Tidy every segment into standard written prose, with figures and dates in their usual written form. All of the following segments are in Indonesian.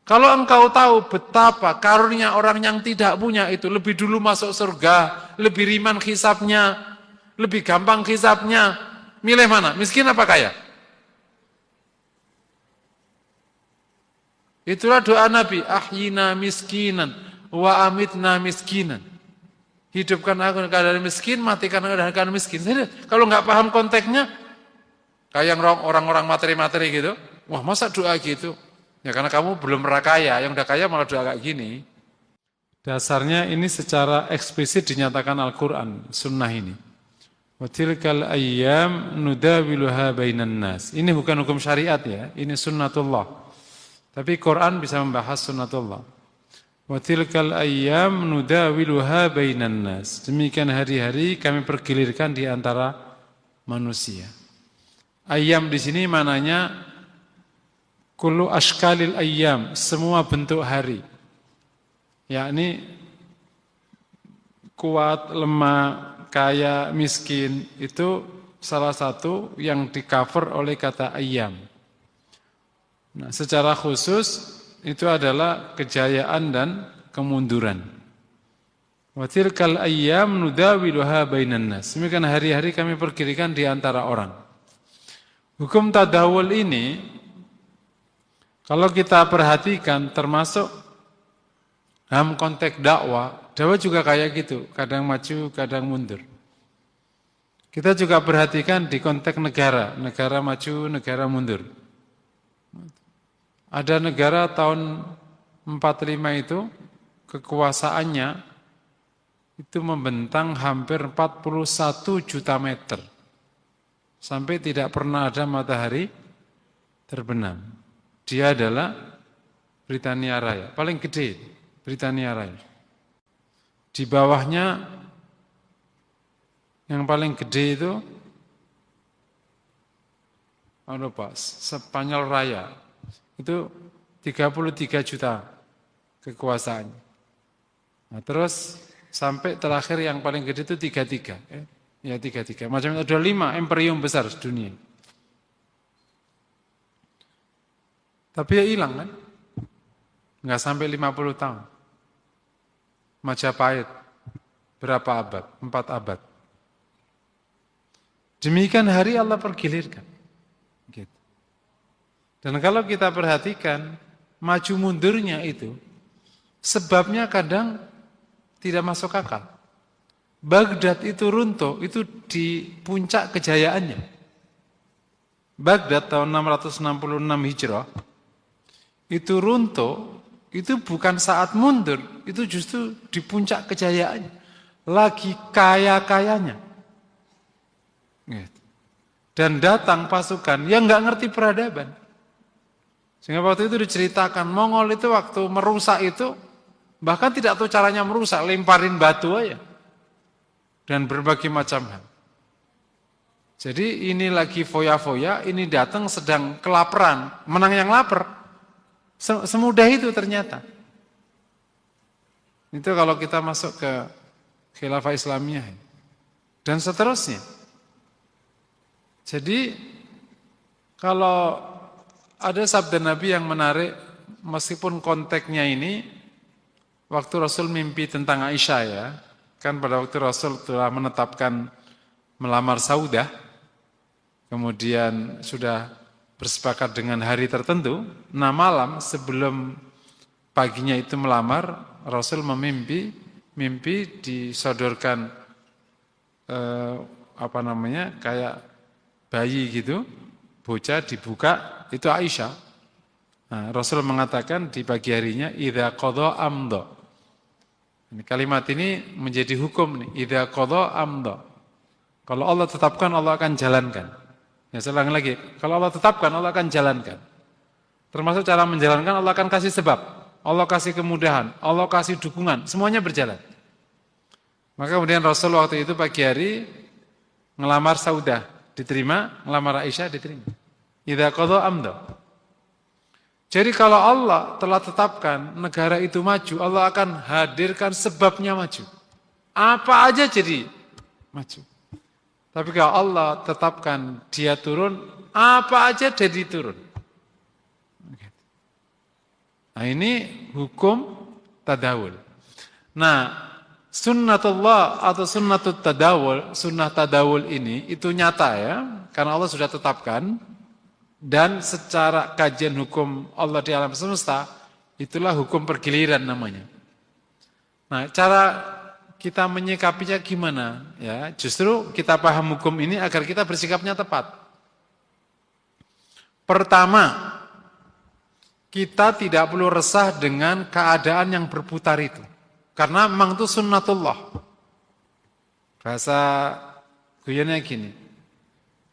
Kalau engkau tahu betapa karunia orang yang tidak punya itu lebih dulu masuk surga, lebih ringan hisabnya, lebih gampang hisabnya, milih mana? Miskin apa kaya? Itulah doa Nabi, ahyina miskinan wa amitna miskinan. Hidupkan aku dalam keadaan miskin, matikan aku dalam keadaan miskin. Jadi, kalau nggak paham konteksnya, kayak orang-orang materi-materi gitu, wah masa doa gitu? Ya karena kamu belum pernah kaya, yang udah kaya malah doa kayak gini. Dasarnya ini secara eksplisit dinyatakan Al-Quran, sunnah ini. Wa tilkal ayyam nudawiluha bainan nas. Ini bukan hukum syariat ya, ini sunnatullah. Tapi Quran bisa membahas sunnatullah. Wa tilkal ayyam nudawiluha bainan nas. Demikian hari-hari kami pergilirkan di antara manusia. Ayyam di sini mananya kullu ashkalil ayyam, semua bentuk hari. Yakni kuat, lemah, kaya, miskin, itu salah satu yang di-cover oleh kata ayyam. Nah, secara khusus itu adalah kejayaan dan kemunduran. Wa tilkal ayyam nudawiluha bainan nas. Demikian hari-hari kami pergilirkan di antara orang. Hukum tadawul ini kalau kita perhatikan termasuk dalam konteks dakwah juga kayak gitu, kadang maju, kadang mundur. Kita juga perhatikan di konteks negara maju, negara mundur. Ada negara tahun 45 itu kekuasaannya itu membentang hampir 41 juta meter. Sampai tidak pernah ada matahari terbenam. Dia adalah Britania Raya, paling gede Britania Raya. Di bawahnya yang paling gede itu Spanyol Raya. Itu 33 juta kekuasaannya. Nah, terus sampai terakhir yang paling gede itu 33. Ya 33. Macam itu ada 5 imperium besar dunia. Tapi ya hilang kan? Nggak sampai 50 tahun. Majapahit, berapa abad? 4 abad. Demikian hari Allah pergilirkan. Gitu. Dan kalau kita perhatikan, maju mundurnya itu, sebabnya kadang tidak masuk akal. Baghdad itu runtuh, itu di puncak kejayaannya. Baghdad tahun 666 Hijrah, itu runtuh, itu bukan saat mundur, itu justru di puncak kejayaannya. Lagi kaya-kayanya. Dan datang pasukan yang nggak ngerti peradaban. Sehingga waktu itu diceritakan, Mongol itu waktu merusak itu, bahkan tidak tahu caranya merusak, lemparin batu aja. Dan berbagai macam hal. Jadi ini lagi foya-foya, ini datang sedang kelaparan, menang yang lapar. Semudah itu ternyata. Itu kalau kita masuk ke khilafah Islamiyah. Dan seterusnya. Jadi kalau ada sabda Nabi yang menarik, meskipun konteksnya ini, waktu Rasul mimpi tentang Aisyah ya, kan pada waktu Rasul telah menetapkan melamar Saudah, kemudian sudah bersepakat dengan hari tertentu, nah malam sebelum paginya itu melamar, Rasul mimpi disodorkan kayak bayi gitu, bocah dibuka, itu Aisyah. Nah, Rasul mengatakan di pagi harinya, idza qadha amdha. Ini kalimat ini menjadi hukum nih, idza qadha amdha. Kalau Allah tetapkan, Allah akan jalankan. Ya, saya ulangi lagi, kalau Allah tetapkan, Allah akan jalankan. Termasuk cara menjalankan, Allah akan kasih sebab, Allah kasih kemudahan, Allah kasih dukungan, semuanya berjalan. Maka kemudian Rasul waktu itu pagi hari ngelamar Saudah, diterima, ngelamar Aisyah, diterima. Idza qadha amdha. Jadi kalau Allah telah tetapkan negara itu maju, Allah akan hadirkan sebabnya maju. Apa aja jadi maju. Tapi kalau Allah tetapkan dia turun, apa aja jadi turun. Nah ini hukum tadawul. Nah sunnatullah atau sunnatut tadawul, sunnah tadawul ini itu nyata ya, karena Allah sudah tetapkan. Dan secara kajian hukum Allah di alam semesta, itulah hukum pergiliran namanya. Nah cara kita menyikapinya gimana? Ya, justru kita paham hukum ini agar kita bersikapnya tepat. Pertama, kita tidak perlu resah dengan keadaan yang berputar itu. Karena memang itu sunnatullah. Bahasa guyonnya gini,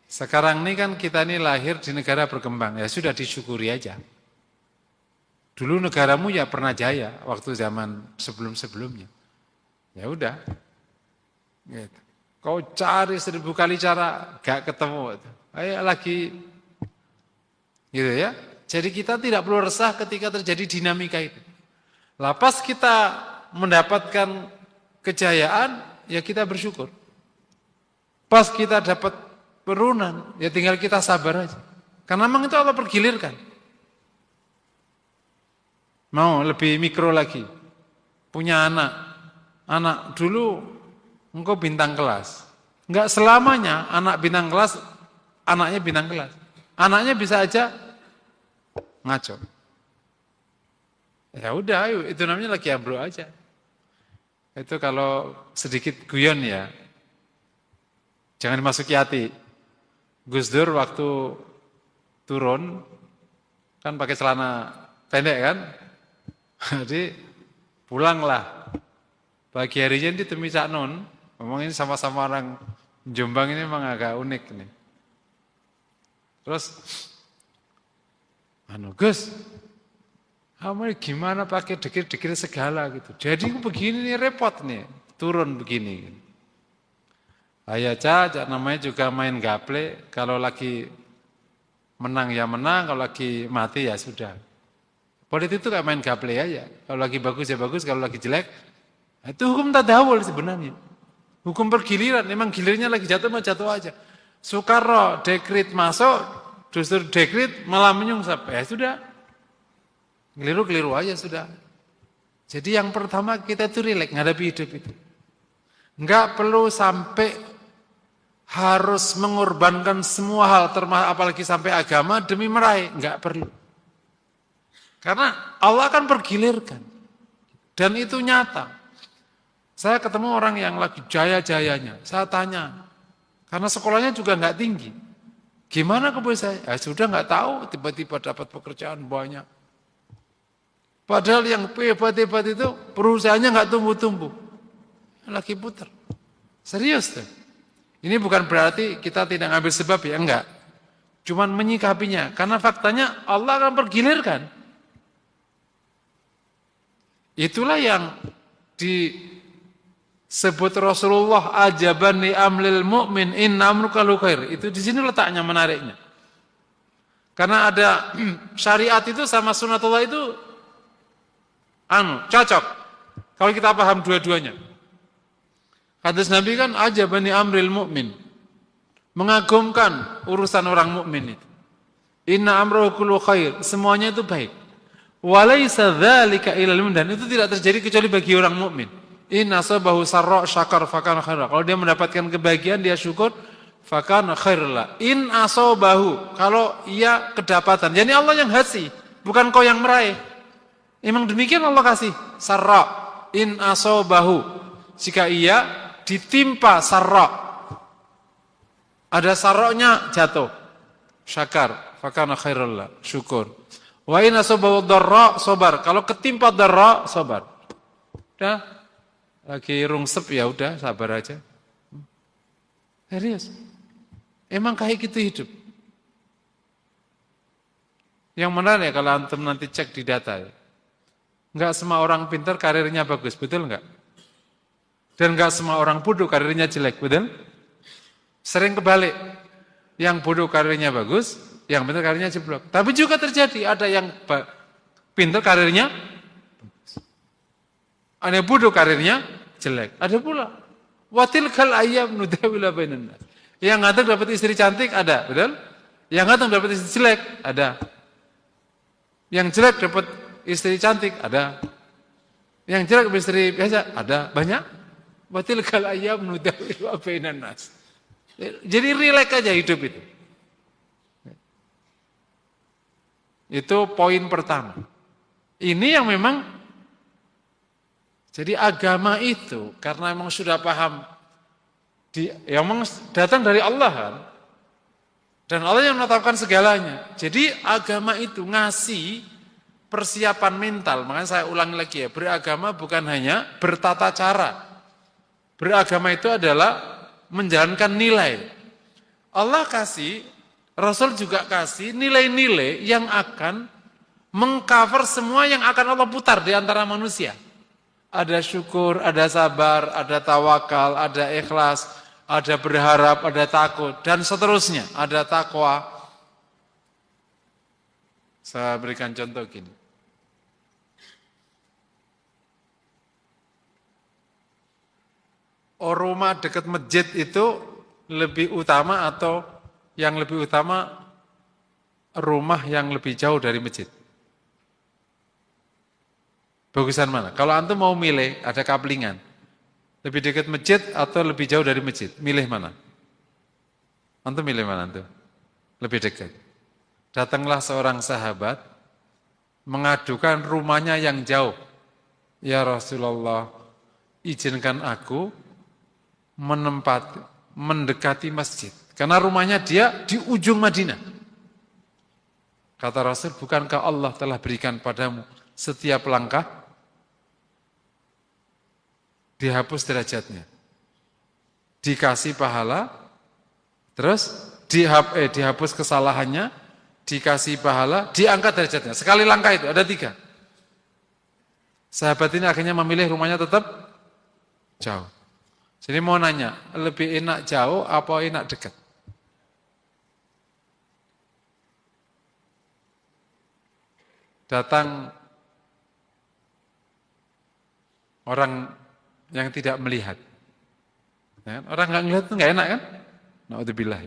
sekarang ini kan kita ini lahir di negara berkembang, ya sudah disyukuri aja. Dulu negaramu ya pernah jaya waktu zaman sebelum-sebelumnya. Ya udah, gitu. Kau cari 1000 kali cara, gak ketemu. Ayo lagi, gitu ya. Jadi kita tidak perlu resah ketika terjadi dinamika itu. Pas kita mendapatkan kejayaan, ya kita bersyukur. Pas kita dapat penurunan, ya tinggal kita sabar aja. Karena memang itu Allah pergilirkan. Mau lebih mikro lagi, punya anak dulu engkau bintang kelas. Enggak selamanya anak bintang kelas, anaknya bintang kelas. Anaknya bisa aja ngaco. Ya udah, ayo, itu namanya lagi ambruk aja. Itu kalau sedikit guyon ya, jangan dimasuki hati. Gus Dur waktu turun, kan pakai celana pendek kan, jadi pulanglah. Pagi harinya ditemui Cak Nun, ngomong ini sama-sama orang Jombang ini memang agak unik nih. Terus, Gus, kamu gimana pakai dikir-dikir segala gitu. Jadi begini nih repot nih, turun begini. Ayah Cak namanya juga main gaple, kalau lagi menang ya menang, kalau lagi mati ya sudah. Politik itu kayak main gaple aja, kalau lagi bagus ya bagus, kalau lagi jelek, itu hukum tadawul sebenarnya. Hukum pergiliran, memang gilirnya lagi jatuh mau jatuh aja. Soekarno dekrit masuk, justru dekrit malah menyungsap, ya sudah. Keliru-keliru aja sudah. Jadi yang pertama kita itu rileks ngadapi hidup itu. Enggak perlu sampai harus mengorbankan semua hal, apalagi sampai agama demi meraih, enggak perlu. Karena Allah akan pergilirkan. Dan itu nyata. Saya ketemu orang yang lagi jaya-jayanya, saya tanya, karena sekolahnya juga enggak tinggi. Gimana kebutuhan saya? Ya sudah enggak tahu, tiba-tiba dapat pekerjaan banyak. Padahal yang hebat-hebat itu perusahaannya enggak tumbuh-tumbuh. Lagi putar. Serius tuh. Ini bukan berarti kita tidak ngambil sebab ya, enggak. Cuman menyikapinya. Karena faktanya Allah akan pergilirkan. Itulah yang disebut Rasulullah, ajabani amlil mu'min inna amruka khair. Itu di sini letaknya menariknya. Karena ada syariat itu sama sunatullah itu cocok. Kalau kita paham dua-duanya. Hadis Nabi kan ajabani amril mu'min. Mengagumkan urusan orang mukmin itu. Inna amruhu kullu khair. Semuanya itu baik. Walaysa dzalika ilal mu'min. Dan itu tidak terjadi kecuali bagi orang mukmin. Inna sabahu sarra syakar fakana khairah. Kalau dia mendapatkan kebahagiaan dia syukur fakana khairlah. In asabahu, kalau ia kedapatan. Jadi Allah yang ngasih, bukan kau yang meraih. Emang demikian Allah kasih. Sarra in asabahu. Jika ia ditimpa sarra, ada sarranya jatuh, syakar fakana khairullah, syukur. Wa in asabahu darra sabar, kalau ketimpa darra sabar. Udah lagi rungsep ya udah sabar aja. Serius, emang kayak gitu hidup. Yang menarik kalau antum nanti cek di data ya, enggak semua orang pintar karirnya bagus, betul enggak? Dan enggak semua orang bodoh karirnya jelek, betul? Sering kebalik. Yang bodoh karirnya bagus, yang pintar karirnya jeblok. Tapi juga terjadi, ada yang pintar karirnya bagus. Ada yang bodoh karirnya jelek. Ada pula. Watilkal ayyam nudawila bainan nas. Yang nganteng dapat istri cantik ada, betul? Yang nganteng dapat istri jelek ada. Yang jelek dapat istri cantik, ada. Yang jelek istri biasa, ada. Banyak. Watilkal ayyam nudawiluha bainan nas. Jadi rileks aja hidup itu. Itu poin pertama. Ini yang memang, jadi agama itu, karena memang sudah paham, yang memang datang dari Allah kan, dan Allah yang menetapkan segalanya. Jadi agama itu ngasih persiapan mental, makanya saya ulangi lagi ya, beragama bukan hanya bertata cara. Beragama itu adalah menjalankan nilai. Allah kasih, Rasul juga kasih nilai-nilai yang akan mengcover semua yang akan Allah putar di antara manusia. Ada syukur, ada sabar, ada tawakal, ada ikhlas, ada berharap, ada takut, dan seterusnya. Ada takwa. Saya berikan contoh gini. Rumah dekat masjid itu lebih utama atau yang lebih utama rumah yang lebih jauh dari masjid? Bagusan mana? Kalau antum mau milih, ada kaplingan. Lebih dekat masjid atau lebih jauh dari masjid? Milih mana? Antum milih mana antum? Lebih dekat. Datanglah seorang sahabat mengadukan rumahnya yang jauh. Ya Rasulullah, izinkan aku mendekati masjid. Karena rumahnya dia di ujung Madinah. Kata Rasul, bukankah Allah telah berikan padamu setiap langkah dihapus derajatnya, dikasih pahala, terus dihapus kesalahannya, dikasih pahala, diangkat derajatnya. Sekali langkah itu ada 3. Sahabat ini akhirnya memilih rumahnya tetap jauh. Jadi mau nanya, lebih enak jauh apa enak dekat? Datang orang yang tidak melihat. Orang nggak melihat itu nggak enak kan? Na'udzubillah.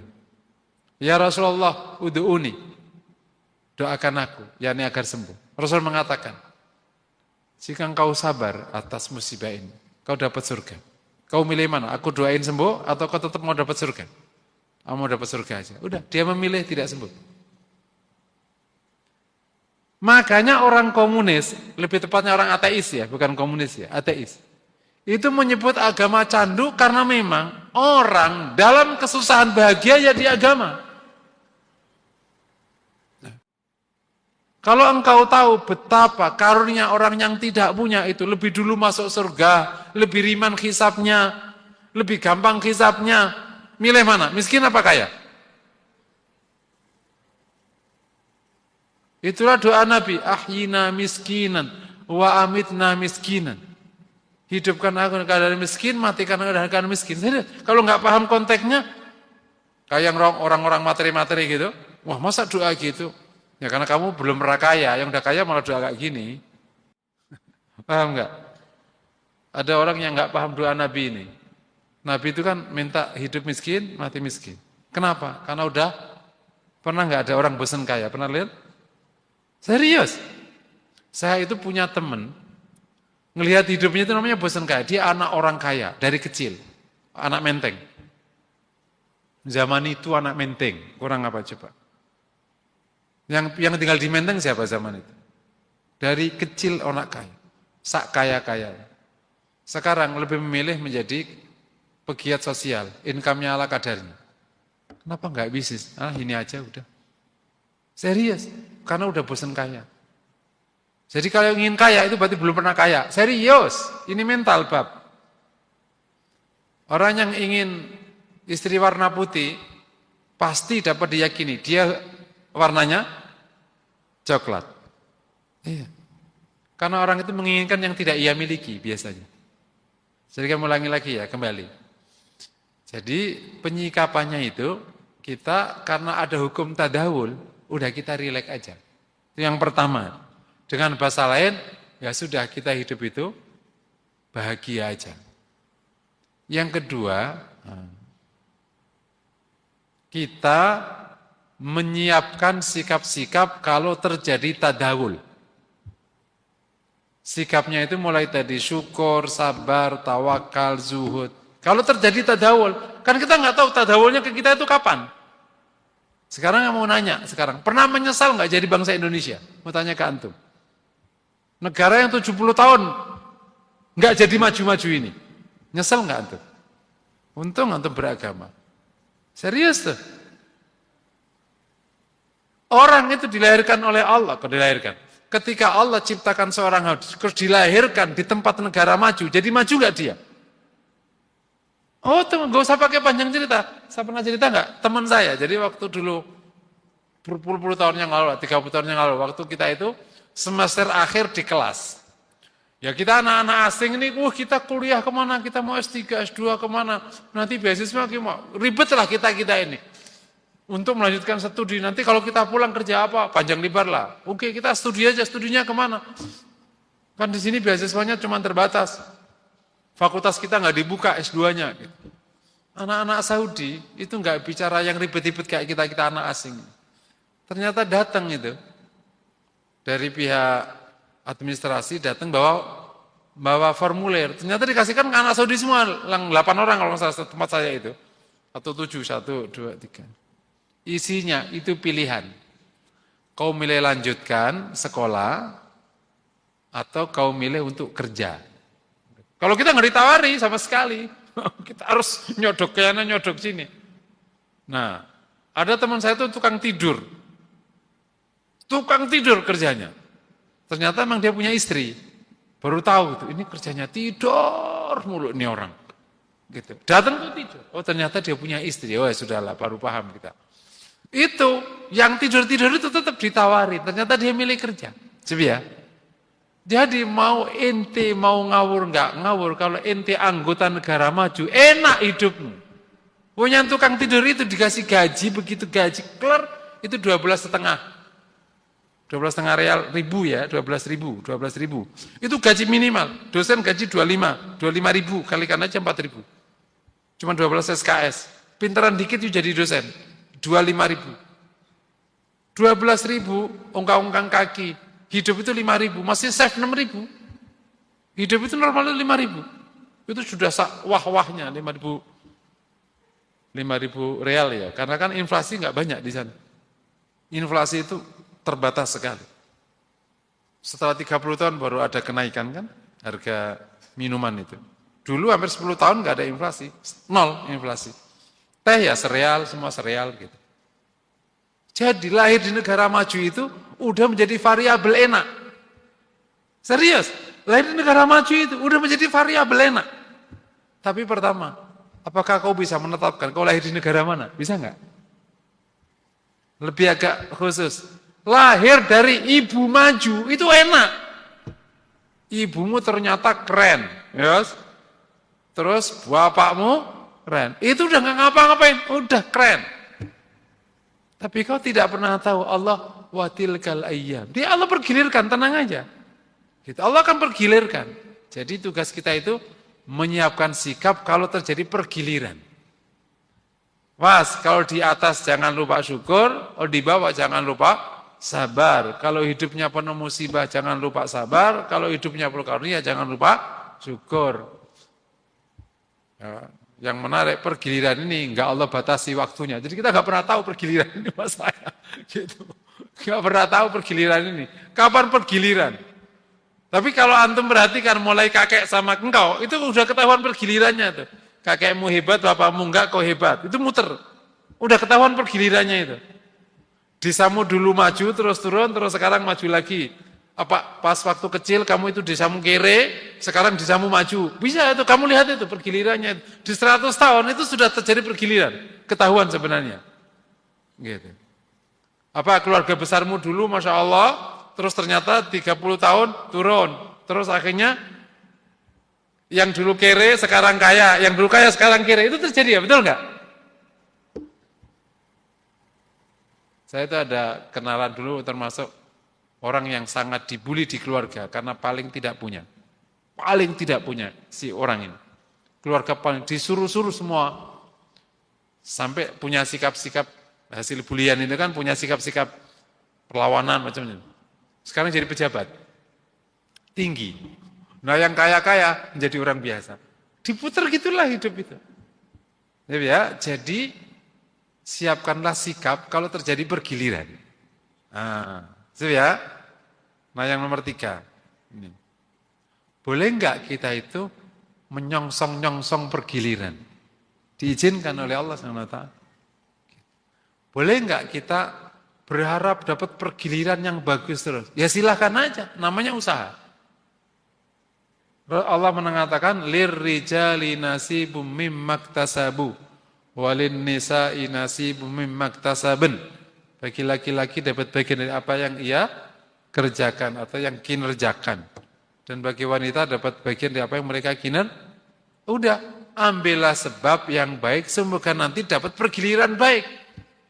Ya Rasulullah, ud'uni. Doakan aku, yakni agar sembuh. Rasul mengatakan, jika engkau sabar atas musibah ini, kau dapat surga. Kau milih mana? Aku doain sembuh atau kau tetap mau dapat surga? Kamu mau dapat surga aja. Udah, dia memilih tidak sembuh. Makanya orang komunis, lebih tepatnya orang ateis ya, bukan komunis ya, ateis. Itu menyebut agama candu karena memang orang dalam kesusahan bahagia ya di agama. Kalau engkau tahu betapa karunia orang yang tidak punya itu lebih dulu masuk surga, lebih ringan hisabnya, lebih gampang hisabnya, milih mana? Miskin apa kaya? Itulah doa Nabi, ahyina miskinan wa amitna miskinan. Hidupkan aku dalam keadaan miskin, matikan aku dalam keadaan miskin. Kalau nggak paham konteksnya, kayak orang-orang materi-materi gitu, wah masa doa gitu? Ya karena kamu belum pernah kaya, yang udah kaya malah doa kayak gini. Paham nggak? Ada orang yang nggak paham doa Nabi ini. Nabi itu kan minta hidup miskin, mati miskin. Kenapa? Karena udah pernah nggak ada orang bosan kaya? Pernah lihat? Serius? Saya itu punya teman, ngelihat hidupnya itu namanya bosan kaya. Dia anak orang kaya dari kecil, anak menteng. Zaman itu anak menteng, kurang apa coba? Yang tinggal di Menteng siapa zaman itu? Dari kecil anak kaya, sak kaya-kaya. Sekarang lebih memilih menjadi pegiat sosial, income-nya ala kadarnya. Kenapa enggak bisnis? Ini aja udah. Serius, karena udah bosan kaya. Jadi kalau ingin kaya itu berarti belum pernah kaya. Serius, ini mental bab. Orang yang ingin istri warna putih, pasti dapat diyakini, dia warnanya coklat. Iya. Karena orang itu menginginkan yang tidak ia miliki biasanya. Jadi kami ulangi lagi ya, kembali. Jadi penyikapannya itu, kita karena ada hukum tadawul, udah kita rileks aja. Itu yang pertama. Dengan bahasa lain, ya sudah kita hidup itu bahagia aja. Yang kedua, kita menyiapkan sikap-sikap kalau terjadi tadawul. Sikapnya itu mulai tadi syukur, sabar, tawakal, zuhud. Kalau terjadi tadawul, kan kita nggak tahu tadawulnya ke kita itu kapan. Sekarang yang mau nanya, pernah menyesal nggak jadi bangsa Indonesia? Mau tanya ke antum. Negara yang 70 tahun nggak jadi maju-maju ini, nyesel nggak antum? Untung antum beragama. Serius tuh. Orang itu dilahirkan oleh Allah, kok dilahirkan? Ketika Allah ciptakan seorang hamba, dilahirkan di tempat negara maju, jadi maju nggak dia? Oh, gak usah pakai panjang cerita. Saya pernah cerita nggak? Teman saya, jadi waktu dulu berpuluh-puluh tahun yang lalu, 30 tahun yang lalu, waktu kita itu semester akhir di kelas. Ya kita anak-anak asing ini, kita kuliah kemana, kita mau S3, S2 kemana, nanti beasiswa gimana, ribet lah kita ini. Untuk melanjutkan studi, nanti kalau kita pulang kerja apa, panjang lebar lah. Oke, kita studi aja, studinya kemana? Kan di sini beasiswanya cuma terbatas. Fakultas kita nggak dibuka S2-nya. Gitu. Anak-anak Saudi itu nggak bicara yang ribet-ribet kayak kita anak asing. Ternyata datang itu dari pihak administrasi datang bawa formulir. Ternyata dikasihkan ke anak Saudi semua, 8 orang kalau nggak salah tempat saya itu, atau 7, 1, 2, 3. Isinya itu pilihan. Kau milih lanjutkan sekolah atau kau milih untuk kerja. Kalau kita nggak ditawari sama sekali, kita harus nyodok ke sana, nyodok sini. Nah, ada teman saya itu tukang tidur kerjanya. Ternyata memang dia punya istri. Baru tahu tuh, ini kerjanya tidur mulu ini orang. Gitu. Datang tuh tidur. Oh ternyata dia punya istri. Oh ya sudahlah, baru paham kita. Itu yang tidur-tidur itu tetap ditawari. Ternyata dia milih kerja. Coba ya. Jadi mau ente mau ngawur nggak ngawur, kalau ente anggota negara maju, enak hidupmu. Punya tukang tidur itu dikasih gaji, begitu gaji kelar itu 12,5. 12,5 real ribu ya, 12 ribu. Itu gaji minimal. Dosen gaji 25 ribu, kalikan aja 4 ribu. Cuma 12 SKS. Pinteran dikit itu jadi dosen. 25 ribu. 12 ribu, ongkang-ongkang kaki. Hidup itu 5 ribu, masih save 6 ribu. Hidup itu normalnya 5 ribu. Itu sudah wah-wahnya 5 ribu real ya. Karena kan inflasi nggak banyak di sana. Inflasi itu terbatas sekali. Setelah 30 tahun baru ada kenaikan kan harga minuman itu. Dulu hampir 10 tahun nggak ada inflasi, 0 inflasi. Teh ya sereal, semua sereal gitu. Jadi lahir di negara maju itu udah menjadi variabel enak. Serius, lahir di negara maju itu udah menjadi variabel enak. Tapi pertama, apakah kau bisa menetapkan kau lahir di negara mana? Bisa nggak? Lebih agak khusus. Lahir dari ibu maju itu enak. Ibumu ternyata keren, yes. Terus bapakmu keren. Itu udah nggak ngapa-ngapain, udah keren. Tapi kau tidak pernah tahu Allah watilkal ayyam. Dia Allah pergilirkan, tenang aja. Gitu. Allah akan pergilirkan. Jadi tugas kita itu menyiapkan sikap kalau terjadi pergiliran. Was, kalau di atas jangan lupa syukur, kalau di bawah jangan lupa sabar. Kalau hidupnya penuh musibah jangan lupa sabar, kalau hidupnya penuh karunia jangan lupa syukur. Ya, yang menarik pergiliran ini enggak Allah batasi waktunya. Jadi kita enggak pernah tahu pergiliran ini Mas saya. Gitu. Enggak pernah tahu pergiliran ini. Kapan pergiliran? Tapi kalau antum perhatikan mulai kakek sama engkau, itu udah ketahuan pergilirannya tuh. Kakekmu hebat, bapakmu enggak, kau hebat. Itu muter. Udah ketahuan pergilirannya itu. Desamu dulu maju, terus turun, terus sekarang maju lagi. Apa pas waktu kecil kamu itu desamu kere, sekarang desamu maju. Bisa itu, kamu lihat itu pergilirannya. Di 100 tahun itu sudah terjadi pergiliran. Ketahuan sebenarnya. Gitu. Apa keluarga besarmu dulu, Masya Allah, terus ternyata 30 tahun turun. Terus akhirnya yang dulu kere sekarang kaya, yang dulu kaya sekarang kere, itu terjadi ya, betul nggak? Saya itu ada kenalan dulu termasuk orang yang sangat dibully di keluarga karena paling tidak punya si orang ini. Keluarga paling disuruh-suruh semua sampai punya sikap-sikap hasil bulian itu kan punya sikap-sikap perlawanan macam itu. Sekarang jadi pejabat. tinggi. Nah yang kaya-kaya menjadi orang biasa. Diputar gitulah hidup itu. Ya, jadi siapkanlah sikap kalau terjadi pergiliran. Ya. Nah yang nomor 3. Ini. Boleh enggak kita itu menyongsong-nyongsong pergiliran? Diizinkan oleh Allah SWT. Boleh enggak kita berharap dapat pergiliran yang bagus terus? Ya silahkan aja, namanya usaha. Allah mengatakan lirrijali nasibum mimmaktasabu walin nisa'i nasibum mimmaktasabun. Bagi laki-laki dapat bagian dari apa yang ia kerjakan atau yang kinerjakan. Dan bagi wanita dapat bagian dari apa yang mereka udah, ambillah sebab yang baik semoga nanti dapat pergiliran baik.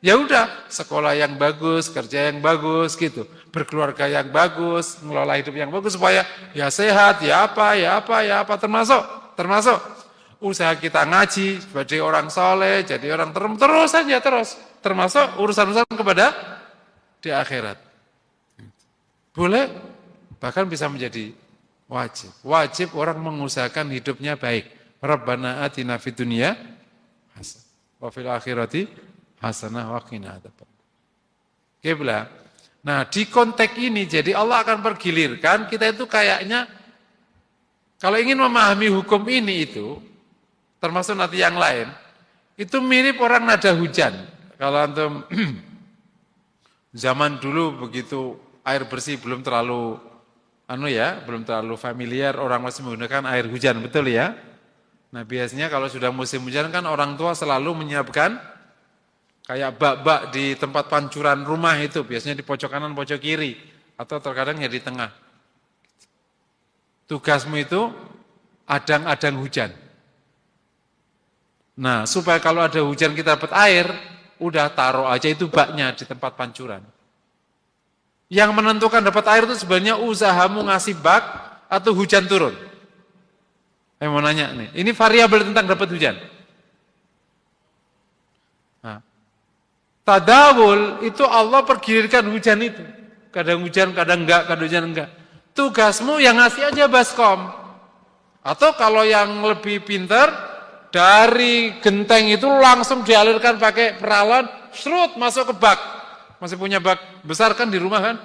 Ya udah, sekolah yang bagus, kerja yang bagus gitu, berkeluarga yang bagus, ngelola hidup yang bagus supaya ya sehat, ya apa, termasuk usaha kita ngaji, jadi orang soleh, jadi orang terus saja termasuk urusan-urusan kepada di akhirat. Boleh, bahkan bisa menjadi wajib orang mengusahakan hidupnya baik. Rabbana atina fid dunya hasanah wa fil akhirati hasanah wa qina adzabannar. Nah, di konteks ini jadi Allah akan pergilirkan kita itu kayaknya kalau ingin memahami hukum ini itu termasuk nanti yang lain itu mirip orang nada hujan. Kalau antum zaman dulu begitu air bersih belum terlalu belum terlalu familiar, orang masih menggunakan air hujan, betul ya? Nah, biasanya kalau sudah musim hujan kan orang tua selalu menyiapkan kayak bak-bak di tempat pancuran rumah itu, biasanya di pojok kanan, pojok kiri, atau terkadang ya di tengah. Tugasmu itu adang-adang hujan. Nah, supaya kalau ada hujan kita dapat air, udah taruh aja itu baknya di tempat pancuran. Yang menentukan dapat air itu sebenarnya usahamu ngasih bak atau hujan turun. Saya mau nanya nih, ini variabel tentang dapat hujan. Nah, tadawul itu Allah pergilirkan hujan itu. Kadang hujan, kadang enggak, kadang hujan enggak. Tugasmu yang ngasih aja baskom. Atau kalau yang lebih pintar, dari genteng itu langsung dialirkan pakai peralon, serut masuk ke bak. Masih punya bak besar kan di rumah kan?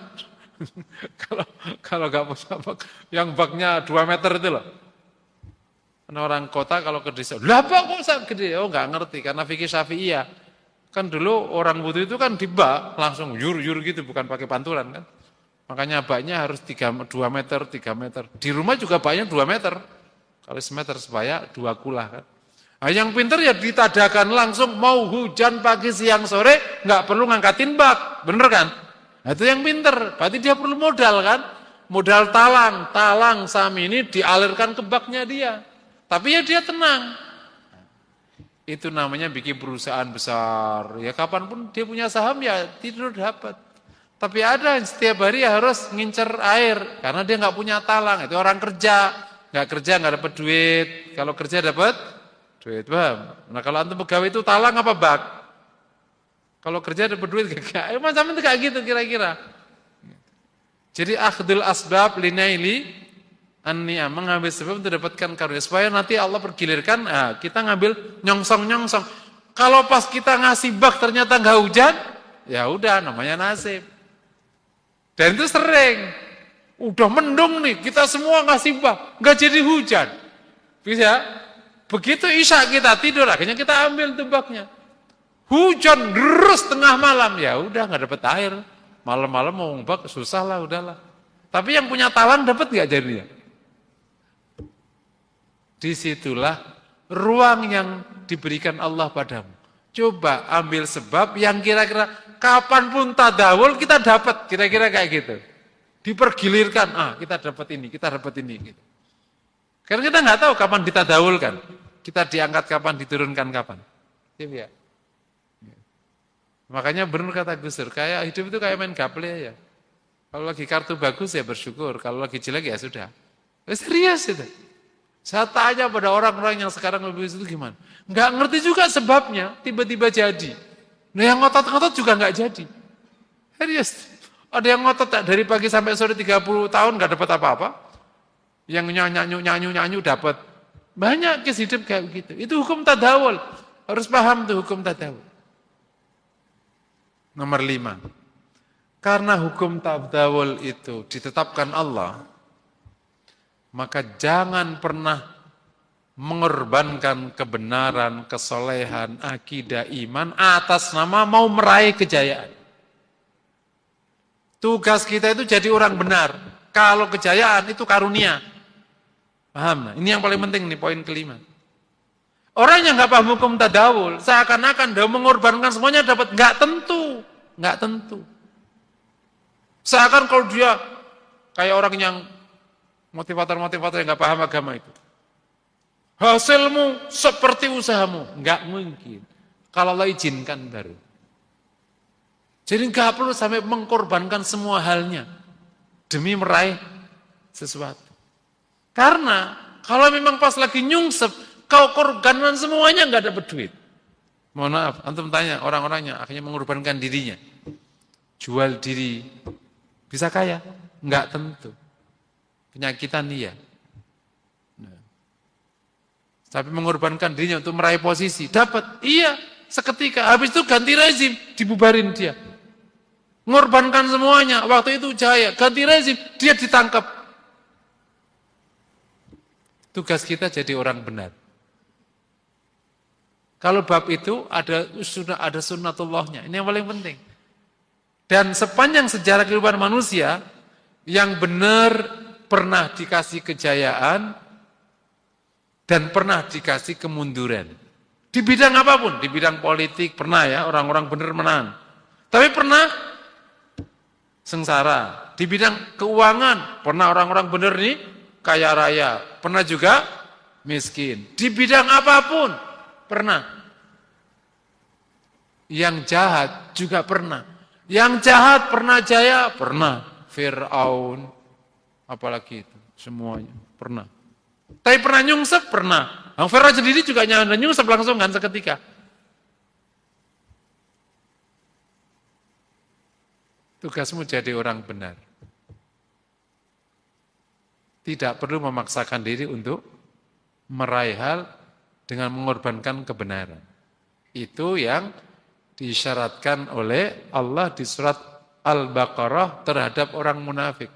Kalau enggak punya bak, yang baknya 2 meter itu loh. Orang kota kalau ke desa, lah bak kok sangat gede? Oh enggak ngerti, karena fikih Syafi'iyah. Kan dulu orang butuh itu kan di bak, langsung yur-yur gitu, bukan pakai pantulan kan. Makanya baknya harus 2 meter, 3 meter. Di rumah juga baknya 2 meter. Kali semeter supaya 2 kulah kan. Nah, yang pinter ya ditadakan langsung, mau hujan pagi, siang, sore, enggak perlu ngangkatin bak. Bener kan? Nah, itu yang pinter, berarti dia perlu modal kan. Modal talang saham ini dialirkan ke baknya dia. Tapi ya dia tenang. Itu namanya bikin perusahaan besar. Ya kapanpun dia punya saham ya tidur dapat. Tapi ada yang setiap hari ya harus ngincer air. Karena dia nggak punya talang. Itu orang kerja nggak dapat duit. Kalau kerja dapat duit. Paham? Nah kalau antum pegawai itu talang apa bak? Kalau kerja dapat duit gak? Macam itu kayak gitu kira-kira. Jadi akhdul asbab linaili an-ni'am, mengambil sebab untuk dapatkan karunia supaya nanti Allah pergilirkan, kita ngambil nyongsong. Kalau pas kita ngasih bak ternyata nggak hujan, ya udah namanya nasib. Dan itu sering. Udah mendung nih, kita semua ngasih bak, nggak jadi hujan. Bisa? Begitu isya kita tidur, akhirnya kita ambil tuh baknya. Hujan terus tengah malam, ya udah nggak dapat air. Malam-malam mau bak susah lah, udahlah. Tapi yang punya talang dapat nggak jadinya? Disitulah ruang yang diberikan Allah padamu. Coba ambil sebab yang kira-kira kapanpun tadawul kita dapat, kira-kira kayak gitu. Dipergilirkan, kita dapat ini gitu. Karena kita nggak tahu kapan ditadawulkan, kita diangkat kapan, diturunkan kapan. Ya. Makanya benar kata Gus Dur, kayak hidup itu kayak main gaple ya. Kalau lagi kartu bagus ya bersyukur, kalau lagi jelek ya sudah. Serius itu. Saya tanya pada orang-orang yang sekarang lebih itu gimana? Nggak ngerti juga sebabnya, tiba-tiba jadi. Nah yang ngotot-ngotot juga nggak jadi. Serius. Ada yang ngotot dari pagi sampai sore 30 tahun nggak dapat apa-apa. Yang nyanyu dapat. Banyak kes hidup kayak begitu. Itu hukum tadawul. Harus paham tuh hukum tadawul. Nomor 5. Karena hukum tadawul itu ditetapkan Allah, maka jangan pernah mengorbankan kebenaran, kesolehan, akidah, iman atas nama mau meraih kejayaan. Tugas kita itu jadi orang benar. Kalau kejayaan itu karunia. Paham? Nah, ini yang paling penting nih, poin kelima. Orang yang nggak paham hukum tadawul, seakan-akan dia mengorbankan semuanya dapat. Nggak tentu. Nggak tentu. Seakan kalau dia kayak orang yang motivator-motivator yang nggak paham agama itu. Hasilmu seperti usahamu. Nggak mungkin. Kalau Allah izinkan baru. Jadi nggak perlu sampai mengorbankan semua halnya demi meraih sesuatu. Karena kalau memang pas lagi nyungsep, kau korbankan semuanya nggak dapat duit. Mohon maaf, antum tanya orang-orangnya akhirnya mengorbankan dirinya. Jual diri, bisa kaya? Nggak tentu. Penyakitan iya. Tapi mengorbankan dirinya untuk meraih posisi, dapat, iya, seketika. Habis itu ganti rezim, dibubarin dia. Mengorbankan semuanya, waktu itu jaya, ganti rezim, dia ditangkap. Tugas kita jadi orang benar. Kalau bab itu ada sunnatullahnya, ini yang paling penting. Dan sepanjang sejarah kehidupan manusia, yang benar pernah dikasih kejayaan, dan pernah dikasih kemunduran. Di bidang apapun, di bidang politik pernah ya, orang-orang benar menang. Tapi pernah sengsara. Di bidang keuangan, pernah orang-orang benar nih kaya raya. Pernah juga miskin. Di bidang apapun, pernah. Yang jahat juga pernah. Yang jahat pernah jaya, pernah. Fir'aun, apalagi itu, semuanya, pernah. Tapi pernah nyungsep? Pernah. Yang Fir'aun sendiri juga nyungsep langsung kan seketika. Tugasmu jadi orang benar. Tidak perlu memaksakan diri untuk meraih hal dengan mengorbankan kebenaran. Itu yang diisyaratkan oleh Allah di surat Al-Baqarah terhadap orang munafik.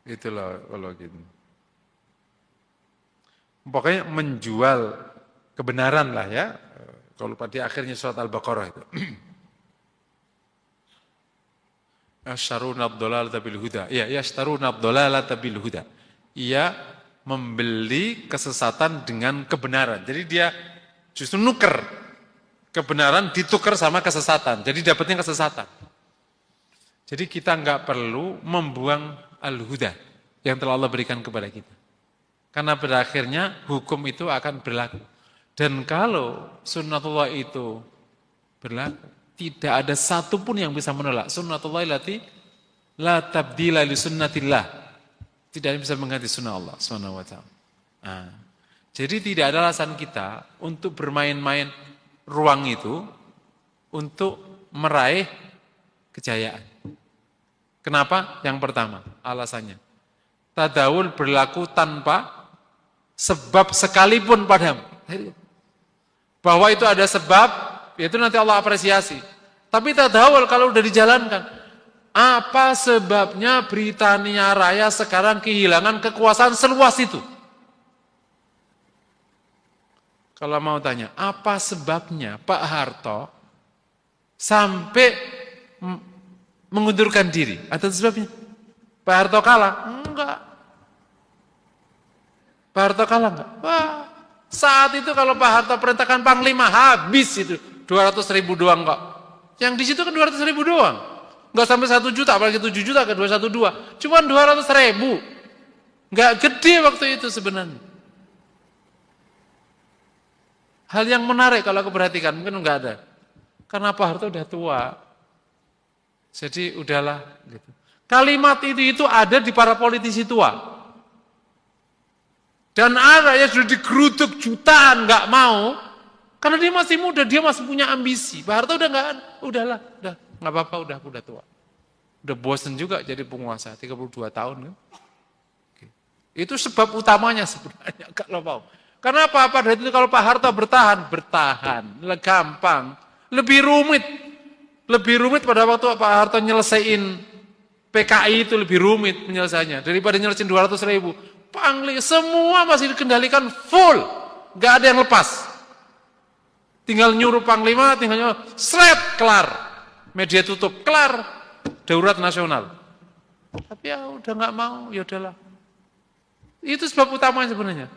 Itulah kalau gitu. Pokoknya menjual kebenaran lah ya. Kalau pada akhirnya surat Al-Baqarah itu. Yashtaruna ad-dhalalata bil huda. Ya, yashtaruna ad-dhalalata bil huda. Ia membeli kesesatan dengan kebenaran. Jadi dia justru nuker kebenaran ditukar sama kesesatan. Jadi dapatnya kesesatan. Jadi kita nggak perlu membuang al-huda yang telah Allah berikan kepada kita. Karena pada akhirnya hukum itu akan berlaku. Dan kalau sunnatullah itu berlaku, tidak ada satupun yang bisa menolak. Sunnatullah illati la tabdila li sunnatillah. Tidak ada yang bisa mengganti sunnah Allah Subhanahu wa ta'ala. Nah, jadi tidak ada alasan kita untuk bermain-main ruang itu untuk meraih kejayaan. Kenapa? Yang pertama, alasannya. Tadawul berlaku tanpa sebab sekalipun padamu. Bahwa itu ada sebab, itu nanti Allah apresiasi. Tapi tadawul kalau udah dijalankan, apa sebabnya Britania Raya sekarang kehilangan kekuasaan seluas itu? Kalau mau tanya, apa sebabnya Pak Harto sampai mengundurkan diri? Ada sebabnya? Pak Harto kalah? Enggak. Pak Harto kalah enggak? Wah, saat itu kalau Pak Harto perintahkan Panglima, habis itu 200.000 doang kok. Yang di situ kan 200.000 doang. Enggak sampai 1 juta, apalagi 7 juta ke 212. Cuman 200.000. Enggak gede waktu itu sebenarnya. Hal yang menarik kalau aku perhatikan, mungkin enggak ada. Karena Pak Harto udah tua. Jadi udahlah gitu. Kalimat itu ada di para politisi tua. Dan ada yang sudah digeruduk jutaan nggak mau, karena dia masih muda, dia masih punya ambisi. Pak Harto udah nggak, udahlah, udah nggak apa-apa, udah tua. Udah bosen juga jadi penguasa, 32 tahun. Kan? Itu sebab utamanya sebenarnya kalau mau. Kenapa? Pada itu kalau Pak Harto bertahan, gampang. Lebih rumit pada waktu Pak Harto nyelesain PKI itu lebih rumit penyelesaiannya daripada nyelesain 200.000. Panglima semua masih dikendalikan full, nggak ada yang lepas. Tinggal nyuruh panglima, tinggal nyuruh, kelar, media tutup, kelar, darurat nasional. Tapi ya udah nggak mau, ya udahlah. Itu sebab utamanya sebenarnya.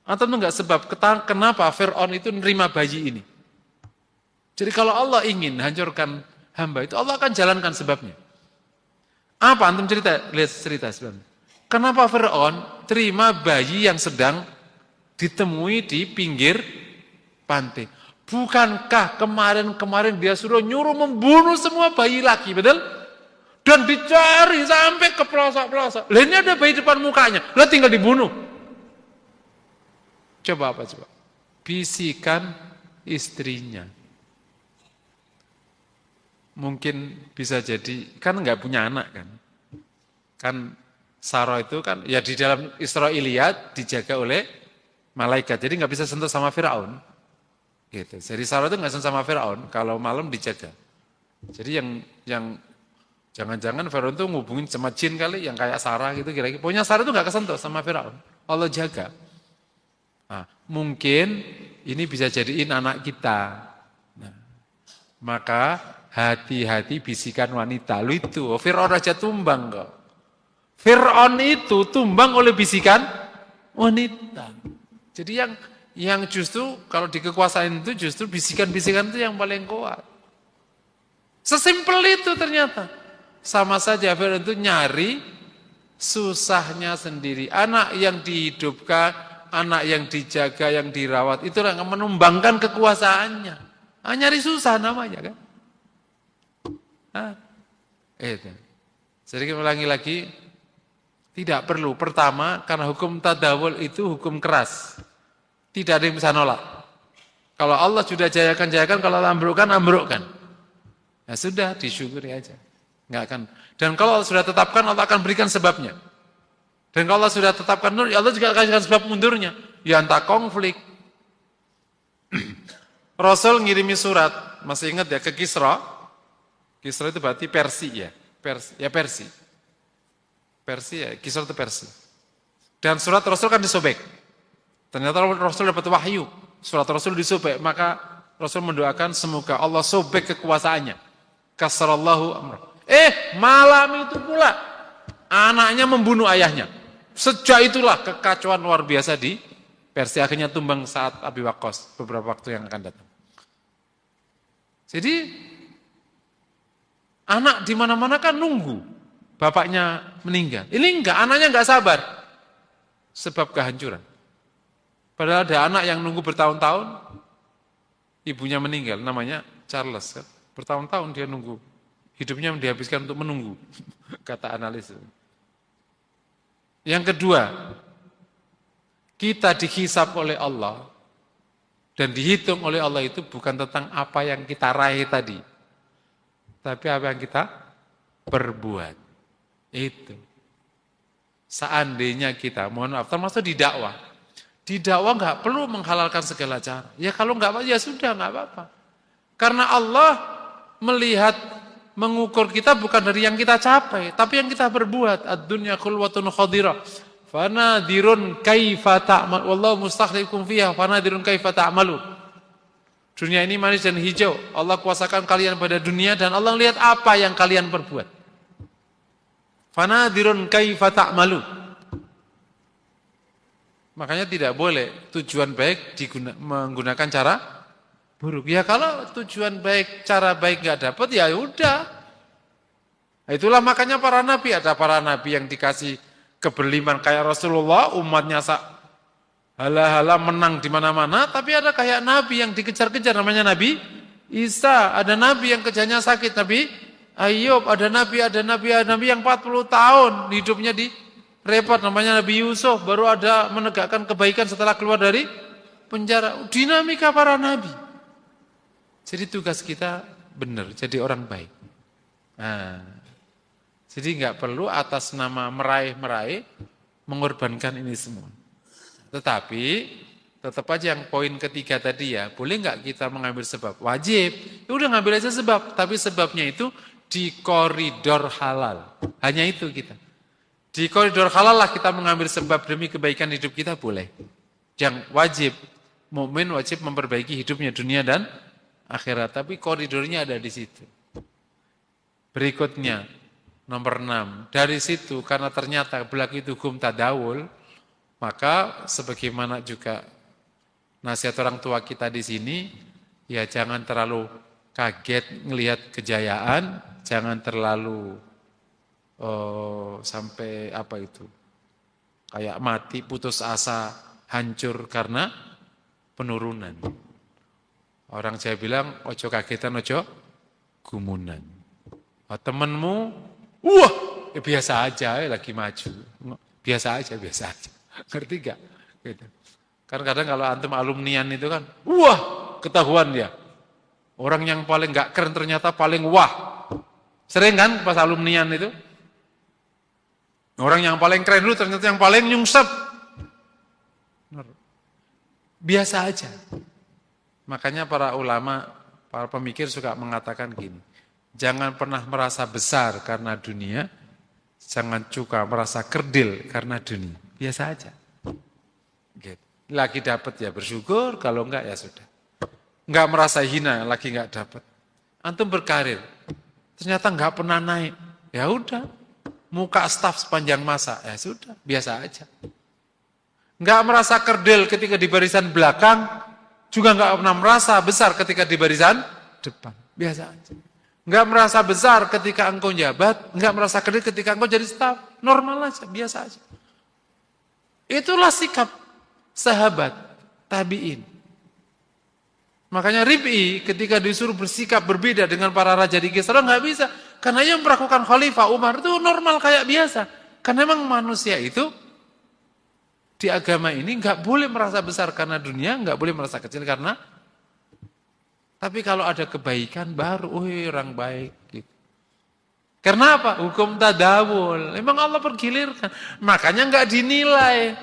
Atau enggak sebab kenapa Fir'aun itu nerima bayi ini? Jadi kalau Allah ingin hancurkan hamba itu, Allah akan jalankan sebabnya. Apa? Antum lihat cerita sebabnya. Kenapa Fir'aun terima bayi yang sedang ditemui di pinggir pantai? Bukankah kemarin dia nyuruh membunuh semua bayi laki, betul? Dan dicari sampai ke pelosok-pelosok. Lah ini ada bayi depan mukanya, lah tinggal dibunuh. Coba apa coba? Bisikan istrinya. Mungkin bisa jadi, kan nggak punya anak kan. Kan Sarah itu kan, ya di dalam Israiliyat dijaga oleh malaikat. Jadi nggak bisa sentuh sama Firaun. Gitu. Jadi Sarah itu nggak sentuh sama Firaun, kalau malam dijaga. Jadi yang jangan-jangan Firaun itu ngubungin sama jin kali, yang kayak Sarah gitu kira-kira. Pokoknya Sarah itu nggak kesentuh sama Firaun. Allah jaga. Nah, mungkin ini bisa jadiin anak kita. Nah, maka hati-hati bisikan wanita. Lu itu, Fir'aun aja tumbang kok. Fir'aun itu tumbang oleh bisikan wanita. Jadi yang justru kalau di kekuasaan itu justru bisikan-bisikan itu yang paling kuat. Sesimpel itu ternyata. Sama saja Fir'aun itu nyari susahnya sendiri. Anak yang dihidupkan, anak yang dijaga, yang dirawat, itu yang menumbangkan kekuasaannya. Nyari susah namanya kan. Itu. Jadi kita ulangi lagi, tidak perlu. Pertama, karena hukum tadawul itu hukum keras. Tidak ada yang bisa nolak. Kalau Allah sudah jayakan, kalau Allah ambrukkan. Ya sudah, disyukuri aja. Nggak akan. Dan kalau Allah sudah tetapkan, Allah akan berikan sebabnya. Dan kalau Allah sudah tetapkan nur, Allah juga akan berikan sebab mundurnya. Ya entah konflik. Rasul ngirimi surat, masih ingat ya, ke Kisra. Kisra itu berarti Persia ya. Persia. Ya, Kisra itu Persia. Dan surat Rasul kan disobek. Ternyata Rasul dapat wahyu. Surat Rasul disobek, maka Rasul mendoakan semoga Allah sobek kekuasaannya. Kasrallahu amrah. Malam itu pula anaknya membunuh ayahnya. Sejak itulah kekacauan luar biasa di Persia, akhirnya tumbang saat Abi Waqqas beberapa waktu yang akan datang. Jadi anak di mana-mana kan nunggu bapaknya meninggal. Ini enggak, anaknya enggak sabar. Sebab kehancuran. Padahal ada anak yang nunggu bertahun-tahun, ibunya meninggal, namanya Charles. Kan? Bertahun-tahun dia nunggu. Hidupnya dihabiskan untuk menunggu, kata analis. Yang kedua, kita dihisab oleh Allah dan dihitung oleh Allah itu bukan tentang apa yang kita raih tadi, tapi apa yang kita perbuat. Itu. Seandainya kita, mohon maaf, termasuk di dakwah. Di dakwah nggak perlu menghalalkan segala cara. Ya kalau nggak apa, ya sudah nggak apa-apa. Karena Allah melihat, mengukur kita bukan dari yang kita capai, tapi yang kita berbuat. Ad-dunya khulwatun khadirah. Fanadirun kaifa ta'mal. Wallahu mustakhlifukum fiha. Fanadirun kaifa ta'malu. Dunia ini manis dan hijau. Allah kuasakan kalian pada dunia dan Allah lihat apa yang kalian perbuat. Fanadirun kaifa ta'malu. Makanya tidak boleh tujuan baik menggunakan cara buruk. Ya kalau tujuan baik, cara baik nggak dapat, ya udah. Itulah makanya para nabi, ada para nabi yang dikasih keberliman kayak Rasulullah, umatnya hala-hala menang di mana-mana, tapi ada kayak nabi yang dikejar-kejar, namanya Nabi Isa. Ada nabi yang kerjanya sakit, Nabi Ayub. Ada nabi yang 40 tahun hidupnya di repot, namanya Nabi Yusuf, baru ada menegakkan kebaikan setelah keluar dari penjara. Dinamika para nabi. Jadi tugas kita benar, jadi orang baik. Nah, jadi nggak perlu atas nama meraih-meraih mengorbankan ini semua. Tetapi tetap aja yang poin ketiga tadi ya, boleh nggak kita mengambil sebab? Wajib. Ya udah ngambil aja sebab, tapi sebabnya itu di koridor halal. Hanya itu kita. Di koridor halal lah kita mengambil sebab demi kebaikan hidup kita boleh. Yang wajib, mukmin wajib memperbaiki hidupnya dunia dan akhirat, tapi koridornya ada di situ. Berikutnya, nomor 6. Dari situ karena ternyata berlaku itu hukum tadawul, maka sebagaimana juga nasihat orang tua kita di sini, ya jangan terlalu kaget ngelihat kejayaan, jangan terlalu sampai apa itu, kayak mati, putus asa, hancur karena penurunan. Orang Jawa bilang, ojo kagetan, ojo gumunan. Temenmu, wah, ya biasa aja, lagi maju. Biasa aja. Ngerti gak? Gitu. Kan kadang kalau antum alumnian itu kan, wah, ketahuan dia. Orang yang paling gak keren ternyata paling wah. Sering kan pas alumnian itu? Orang yang paling keren dulu ternyata yang paling nyungsep. Biasa aja. Makanya para ulama, para pemikir suka mengatakan gini, jangan pernah merasa besar karena dunia, jangan juga merasa kerdil karena dunia. Biasa aja. Gitu. Lagi dapat ya bersyukur, kalau enggak ya sudah. Enggak merasa hina, lagi enggak dapat. Antum berkarir, ternyata enggak pernah naik. Ya udah, muka staf sepanjang masa, ya sudah, biasa aja. Enggak merasa kerdil ketika di barisan belakang, juga enggak pernah merasa besar ketika di barisan depan. Biasa aja. Enggak merasa besar ketika engkau jabat, enggak merasa kerdil ketika engkau jadi staf. Normal aja, biasa aja. Itulah sikap sahabat tabi'in. Makanya Rib'i ketika disuruh bersikap berbeda dengan para raja di Kisra enggak bisa. Karena yang melakukan Khalifah Umar itu normal kayak biasa. Karena memang manusia itu di agama ini enggak boleh merasa besar karena dunia, enggak boleh merasa kecil karena. Tapi kalau ada kebaikan baru, orang baik. Gitu. Karena apa? Hukum tadawul. Memang Allah pergilirkan. Makanya enggak dinilai.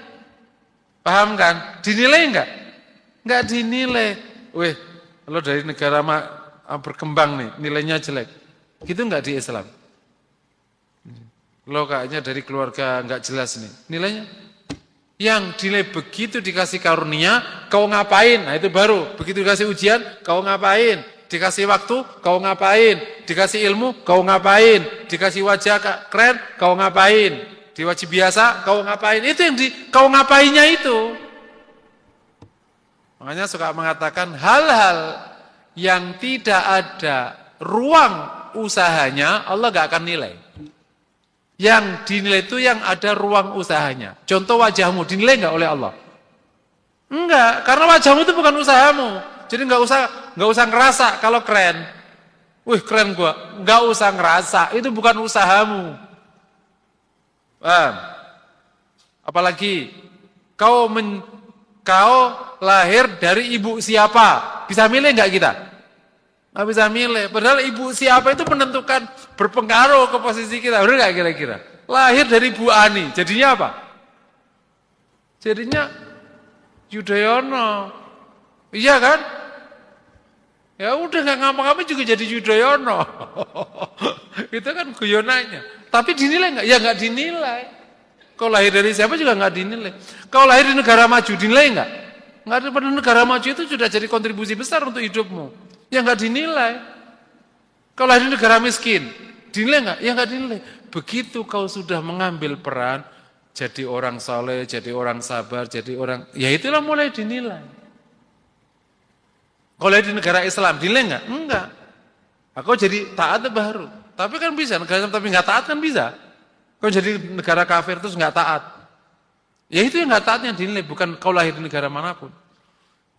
Paham kan? Dinilai enggak? Enggak dinilai. Kalau dari negara berkembang nih, nilainya jelek. Gitu enggak di Islam? Lo kayaknya dari keluarga enggak jelas nih. Nilainya? Yang dinilai begitu dikasih karunia, kau ngapain? Nah itu baru. Begitu dikasih ujian, kau ngapain? Dikasih waktu, kau ngapain? Dikasih ilmu, kau ngapain? Dikasih wajah keren, kau ngapain? Diwajib biasa, kau ngapain? Itu yang kau ngapainnya itu. Makanya suka mengatakan hal-hal yang tidak ada ruang usahanya, Allah gak akan nilai. Yang dinilai itu yang ada ruang usahanya. Contoh wajahmu, dinilai enggak oleh Allah? Enggak, karena wajahmu itu bukan usahamu. Jadi enggak usah ngerasa kalau keren. Wih keren gua, enggak usah ngerasa, itu bukan usahamu. Paham? Apalagi kau lahir dari ibu siapa? Bisa milih enggak kita? Nggak bisa milih. Padahal ibu siapa itu menentukan, berpengaruh ke posisi kita. Benar nggak kira-kira? Lahir dari Bu Ani, jadinya apa? Jadinya Yudhoyono. Iya kan? Ya udah nggak ngapa-ngapain juga jadi Yudhoyono. Itu kan guyonannya. Tapi dinilai nggak? Ya nggak dinilai. Kau lahir dari siapa juga nggak dinilai. Kau lahir di negara maju, dinilai nggak? Nggak ada. Pada negara maju itu sudah jadi kontribusi besar untuk hidupmu. Ya nggak dinilai. Kalau lahir di negara miskin, dinilai nggak? Ya nggak dinilai. Begitu kau sudah mengambil peran, jadi orang saleh, jadi orang sabar, jadi orang, ya itulah mulai dinilai. Kalau lahir di negara Islam, dinilai nggak? Enggak. Kau jadi taat baru. Tapi kan bisa, negara Islam tapi nggak taat kan bisa. Kau jadi negara kafir terus nggak taat. Ya itu yang nggak taatnya dinilai, bukan kau lahir di negara manapun.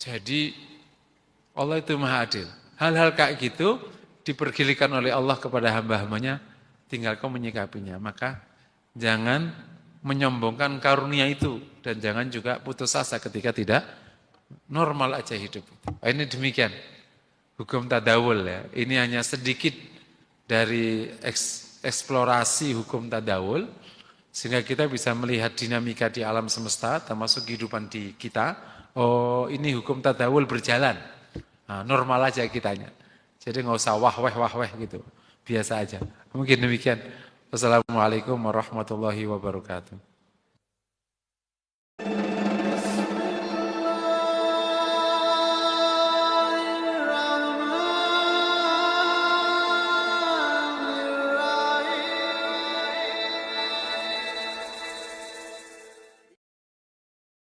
Jadi Allah itu maha adil. Hal-hal kayak gitu dipergilikan oleh Allah kepada hamba-hambanya, tinggal kau menyikapinya. Maka jangan menyombongkan karunia itu dan jangan juga putus asa ketika tidak normal aja hidup. Ini demikian hukum tadawul ya. Ini hanya sedikit dari eksplorasi hukum tadawul, sehingga kita bisa melihat dinamika di alam semesta, termasuk kehidupan di kita. Oh, ini hukum tadawul berjalan. Nah, normal aja kitanya. Jadi nggak usah wah-weh gitu. Biasa aja. Mungkin demikian. Wassalamualaikum warahmatullahi wabarakatuh.